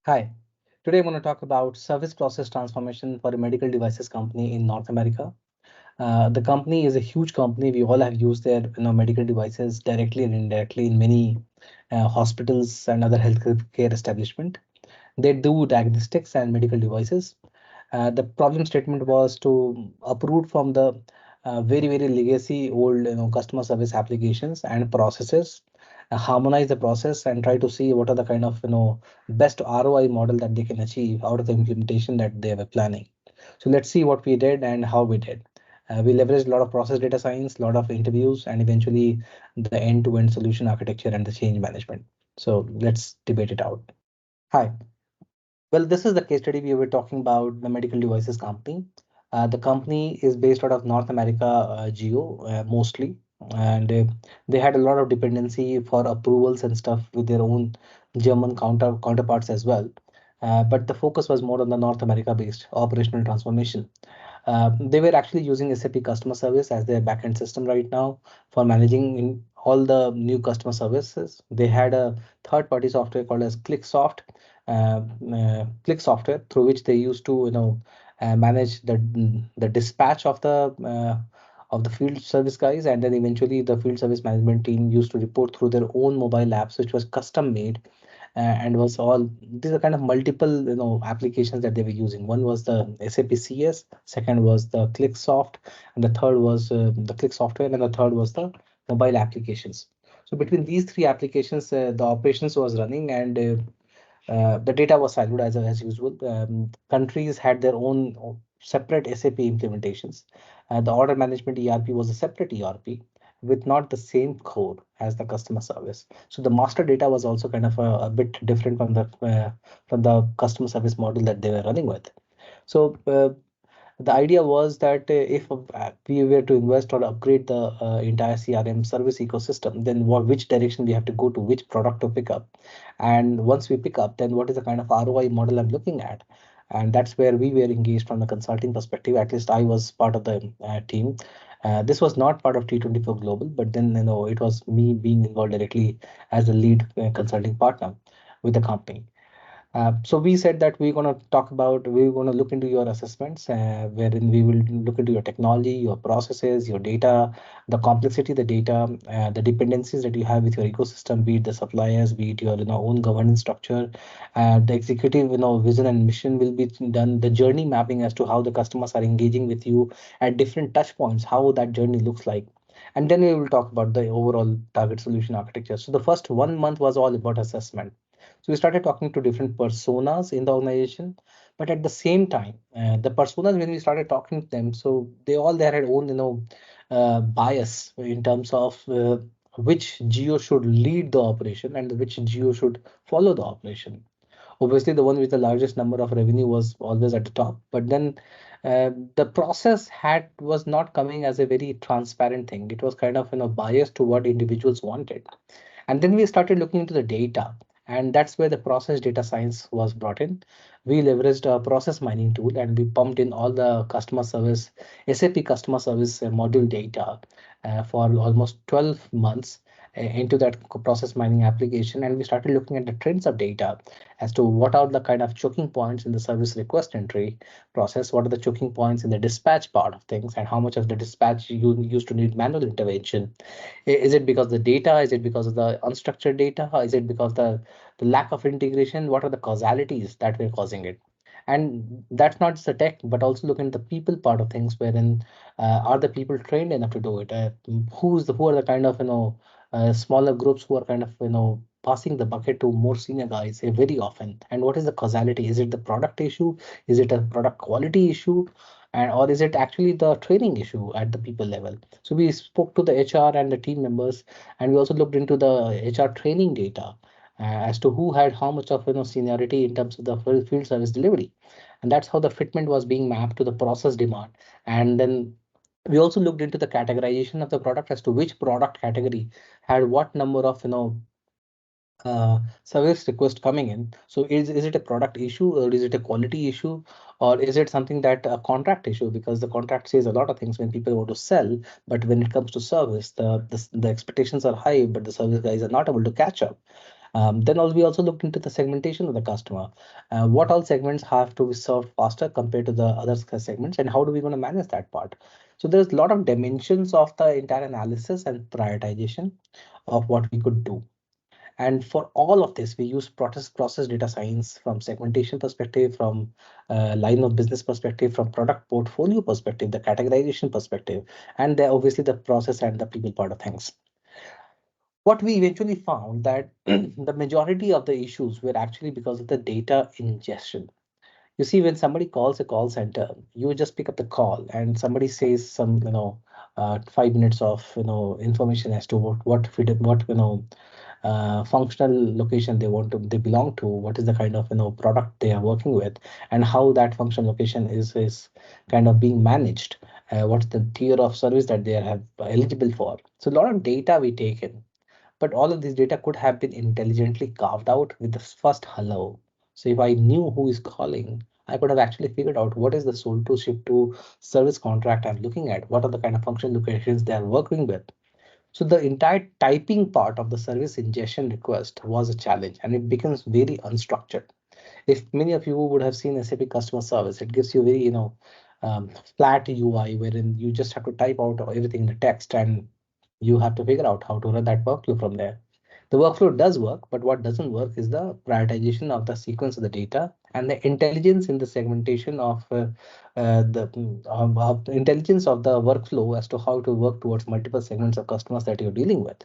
Hi, today I'm going to talk about service process transformation for a medical devices company in North America. The company is a huge company. We all have used their medical devices directly and indirectly in many hospitals and other healthcare establishment. They do diagnostics and medical devices. The problem statement was to uproot from the very legacy old customer service applications and processes, harmonize the process and try to see what are the kind of best ROI model that they can achieve out of the implementation that they were planning. So let's see what we did and how we did. We leveraged a lot of process data science, a lot of interviews, and eventually the end-to-end solution architecture and the change management. So let's debate it out. Hi. Well, this is the case study we were talking about, the medical devices company. The company is based out of North America, Geo, mostly, and they had a lot of dependency for approvals and stuff with their own German counterparts as well. But the focus was more on the North America-based operational transformation. They were actually using SAP customer service as their backend system right now for managing in all the new customer services. They had a third-party software called as Click software through which they used to manage the dispatch of the field service guys, and then eventually the field service management team used to report through their own mobile apps, which was custom made and was all these are kind of multiple applications that they were using. One was the SAP CS, second was the ClickSoft, and the third was the Click software, and the third was the mobile applications. So between these three applications, the operations was running, and the data was siloed as usual. Countries had their own separate SAP implementations. The order management ERP was a separate ERP with not the same core as the customer service. So the master data was also kind of a bit different from the customer service model that they were running with. So the idea was that if we were to invest or upgrade the entire CRM service ecosystem, then which direction we have to go to, which product to pick up. And once we pick up, then what is the kind of ROI model I'm looking at? And that's where we were engaged from the consulting perspective. At least I was part of the team. This was not part of T24 Global, but then it was me being involved directly as a lead consulting partner with the company. So we said that we're going to look into your assessments, wherein we will look into your technology, your processes, your data, the complexity, the data, the dependencies that you have with your ecosystem, be it the suppliers, be it your own governance structure, the executive vision and mission will be done. The journey mapping as to how the customers are engaging with you at different touch points, how that journey looks like. And then we will talk about the overall target solution architecture. So the first 1 month was all about assessment. So we started talking to different personas in the organization, but at the same time, the personas when we started talking to them, so they had own bias in terms of which geo should lead the operation and which geo should follow the operation. Obviously, the one with the largest number of revenue was always at the top, but then the process had was not coming as a very transparent thing. It was kind of biased to what individuals wanted. And then we started looking into the data, and that's where the process data science was brought in. We leveraged a process mining tool and we pumped in all the customer service, SAP customer service module data for almost 12 months into that process mining application. And we started looking at the trends of data as to what are the kind of choking points in the service request entry process, what are the choking points in the dispatch part of things, and how much of the dispatch you used to need manual intervention. Is it because the data? Is it because of the unstructured data? Is it because the lack of integration? What are the causalities that were causing it? And that's not just the tech, but also looking at the people part of things, wherein are the people trained enough to do it? Who are the kind of smaller groups who are kind of passing the bucket to more senior guys very often? And what is the causality? Is it the product issue? Is it a product quality issue? And or is it actually the training issue at the people level? So we spoke to the HR and the team members, and we also looked into the HR training data as to who had how much of seniority in terms of the field service delivery, and that's how the fitment was being mapped to the process demand. And then we also looked into the categorization of the product as to which product category had what number of service request coming in. So is it a product issue, or is it a quality issue, or is it something that a contract issue? Because the contract says a lot of things when people want to sell, but when it comes to service, the expectations are high, but the service guys are not able to catch up. Then we also looked into the segmentation of the customer. What all segments have to be served faster compared to the other segments, and how do we going to manage that part? So there's a lot of dimensions of the entire analysis and prioritization of what we could do. And for all of this, we use process data science from segmentation perspective, from line of business perspective, from product portfolio perspective, the categorization perspective, and then obviously the process and the people part of things. What we eventually found that the majority of the issues were actually because of the data ingestion. You see, when somebody calls a call center, you just pick up the call and somebody says some, 5 minutes of, information as to what functional location they belong to, what is the kind of, product they are working with, and how that functional location is kind of being managed. What's the tier of service that they have eligible for? So a lot of data we take in, but all of this data could have been intelligently carved out with the first hello. So if I knew who is calling, I could have actually figured out what is the sold to ship to service contract I'm looking at, what are the kind of function locations they are working with. So the entire typing part of the service ingestion request was a challenge, and it becomes very unstructured. If many of you would have seen SAP customer service, it gives you very, flat UI wherein you just have to type out everything in the text and you have to figure out how to run that workflow from there. The workflow does work, but what doesn't work is the prioritization of the sequence of the data and the intelligence in the segmentation of the intelligence of the workflow as to how to work towards multiple segments of customers that you're dealing with.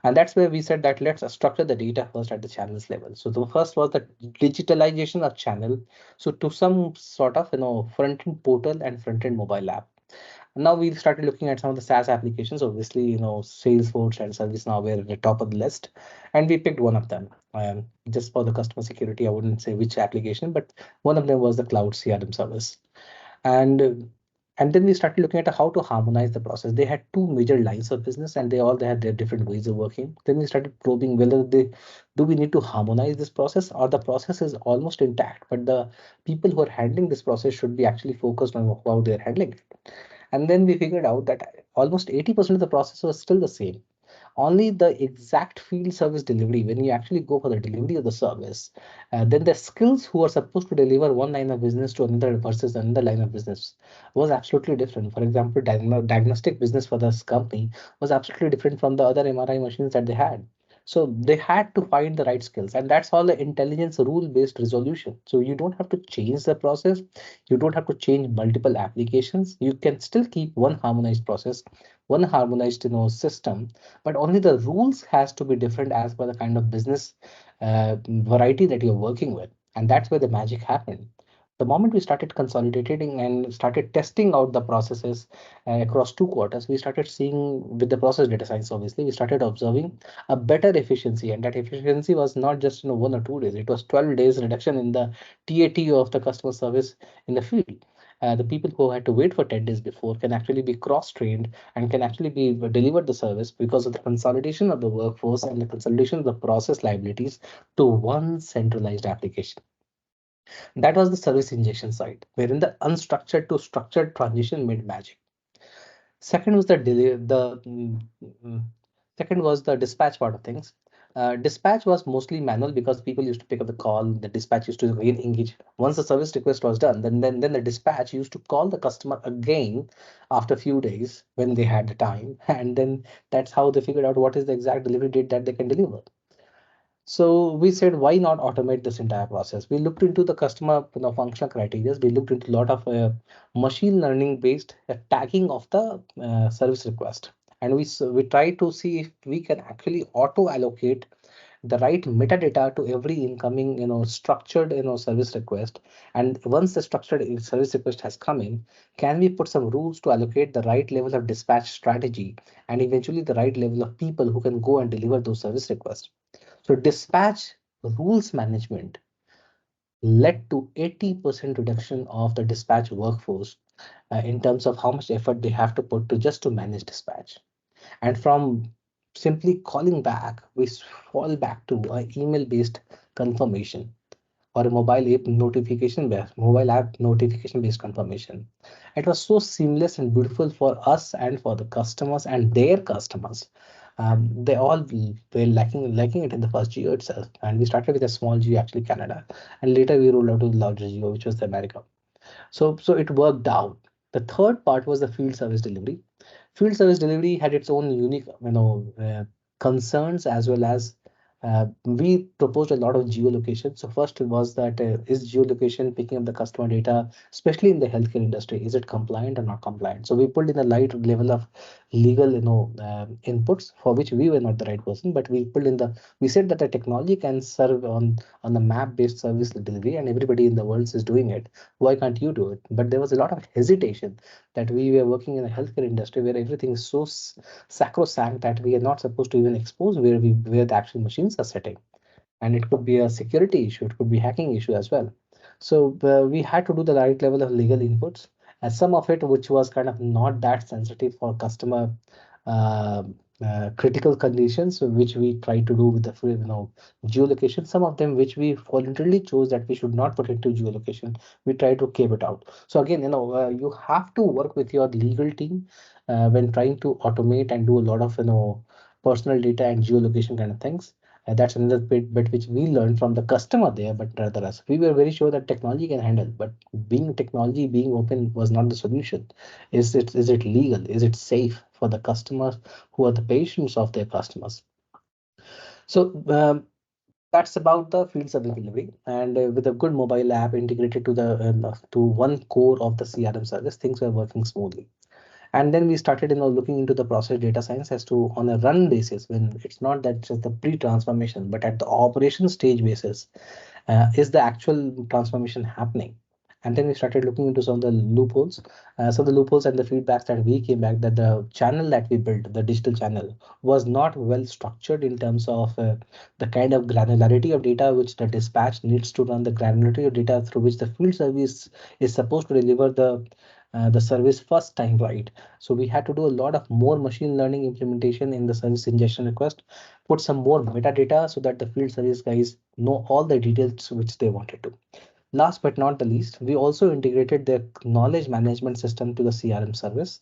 And that's where we said that let's structure the data first at the channels level. So the first was the digitalization of channel. So to some sort of, front-end portal and front-end mobile app. Now we started looking at some of the SaaS applications. Obviously, Salesforce and ServiceNow were at the top of the list, and we picked one of them. Just for the customer security, I wouldn't say which application, but one of them was the cloud CRM service. And uh, and then we started looking at how to harmonize the process. They had two major lines of business, and they had their different ways of working. Then we started probing whether they do we need to harmonize this process, or the process is almost intact, but the people who are handling this process should be actually focused on how they're handling it. And then we figured out that almost 80% of the process was still the same. Only the exact field service delivery, when you actually go for the delivery of the service, then the skills who are supposed to deliver one line of business to another versus another line of business was absolutely different. For example, diagnostic business for this company was absolutely different from the other MRI machines that they had. So they had to find the right skills, and that's all the intelligence rule-based resolution. So you don't have to change the process, you don't have to change multiple applications. You can still keep one harmonized process, one harmonized system, but only the rules has to be different as per the kind of business variety that you're working with. And that's where the magic happened. The moment we started consolidating and started testing out the processes across 2 quarters, we started seeing with the process data science, obviously, we started observing a better efficiency. And that efficiency was not just 1 or 2 days, it was 12 days reduction in the TAT of the customer service in the field. The people who had to wait for 10 days before can actually be cross-trained and can actually be delivered the service because of the consolidation of the workforce and the consolidation of the process liabilities to one centralized application. That was the service injection side, wherein the unstructured to structured transition made magic. Second was the delay, the mm, second was the dispatch part of things. Dispatch was mostly manual because people used to pick up the call. The dispatch used to again engage. Once the service request was done, then the dispatch used to call the customer again after a few days when they had the time, and then that's how they figured out what is the exact delivery date that they can deliver. So we said, why not automate this entire process? We looked into the customer, functional criteria. We looked into a lot of machine learning based tagging of the service request, and we tried to see if we can actually auto allocate the right metadata to every incoming, structured, service request. And once the structured service request has come in, can we put some rules to allocate the right level of dispatch strategy and eventually the right level of people who can go and deliver those service requests? So dispatch rules management led to 80% reduction of the dispatch workforce in terms of how much effort they have to put to just to manage dispatch. And from simply calling back, we fall back to an email-based confirmation or a mobile app notification based confirmation. It was so seamless and beautiful for us and for the customers and their customers. They all were lacking it in the first geo itself, and we started with a small geo, actually Canada, and later we rolled out to the larger geo, which was the America. So it worked out. The third part was the field service delivery. Field service delivery had its own unique, concerns, as well as we proposed a lot of geolocation. So first was that, is geolocation picking up the customer data, especially in the healthcare industry, is it compliant or not compliant? So we pulled in a light level of legal, inputs for which we were not the right person, but we said that the technology can serve on the map based service delivery, and everybody in the world is doing it. Why can't you do it? But there was a lot of hesitation that we were working in the healthcare industry where everything is so sacrosanct that we are not supposed to even expose where the actual machines are sitting, and it could be a security issue, it could be hacking issue as well. So we had to do the right level of legal inputs, and some of it which was kind of not that sensitive for customer uh, critical conditions, which we try to do with the geolocation. Some of them which we voluntarily chose that we should not put into geolocation, we try to keep it out. So again, you have to work with your legal team when trying to automate and do a lot of personal data and geolocation kind of things. That's another bit which we learned from the customer there, but rather us. We were very sure that technology can handle, but being open was not the solution. Is it legal? Is it safe for the customers who are the patients of their customers? So that's about the field service delivery. And with a good mobile app integrated to one core of the CRM service, things were working smoothly. And then we started looking into the process data science as to on a run basis, when it's not that just the pre-transformation but at the operation stage basis, is the actual transformation happening? And then we started looking into some of the loopholes. So the loopholes and the feedbacks that we came back, that the channel that we built, the digital channel, was not well structured in terms of the kind of granularity of data which the dispatch needs to run, the granularity of data through which the field service is supposed to deliver the service first time right. So we had to do a lot of more machine learning implementation in the service ingestion request, put some more metadata so that the field service guys know all the details which they wanted to. Last but not the least, we also integrated the knowledge management system to the CRM service.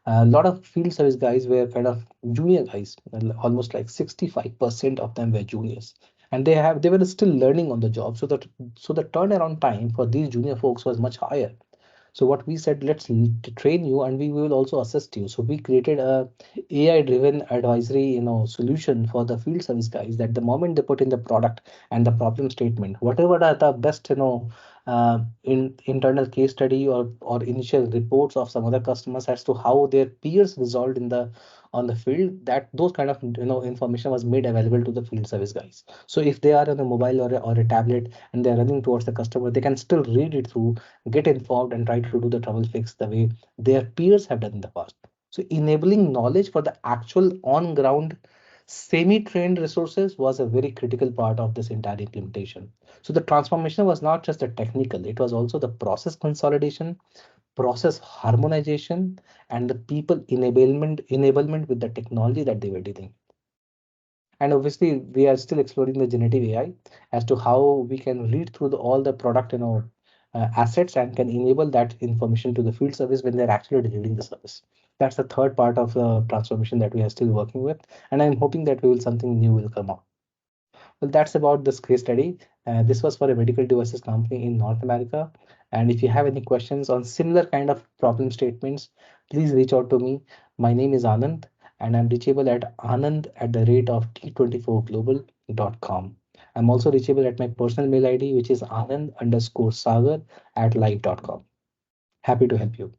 A lot of field service guys were kind of junior guys, almost like 65% of them were juniors. And they were still learning on the job. So the turnaround time for these junior folks was much higher. So what we said, let's train you and we will also assist you. So we created a AI driven advisory, solution for the field service guys, that the moment they put in the product and the problem statement, whatever are the best, in internal case study or initial reports of some other customers as to how their peers resolved in the on the field, that those kind of information was made available to the field service guys. So if they are on a mobile or a tablet and they're running towards the customer, they can still read it through, get informed, and try to do the trouble fix the way their peers have done in the past. So enabling knowledge for the actual on ground semi-trained resources was a very critical part of this entire implementation. So the transformation was not just the technical, it was also the process consolidation, process harmonization, and the people enablement with the technology that they were dealing. And obviously, we are still exploring the generative AI as to how we can read through all the product, assets, and can enable that information to the field service when they're actually delivering the service. That's the third part of the transformation that we are still working with, and I'm hoping that we will something new will come out. Well, that's about this case study. This was for a medical devices company in North America. And if you have any questions on similar kind of problem statements, please reach out to me. My name is Anand, and I'm reachable at anand at the rate of t24global.com. I'm also reachable at my personal mail ID, which is anand underscore sagar at live.com. Happy to help you.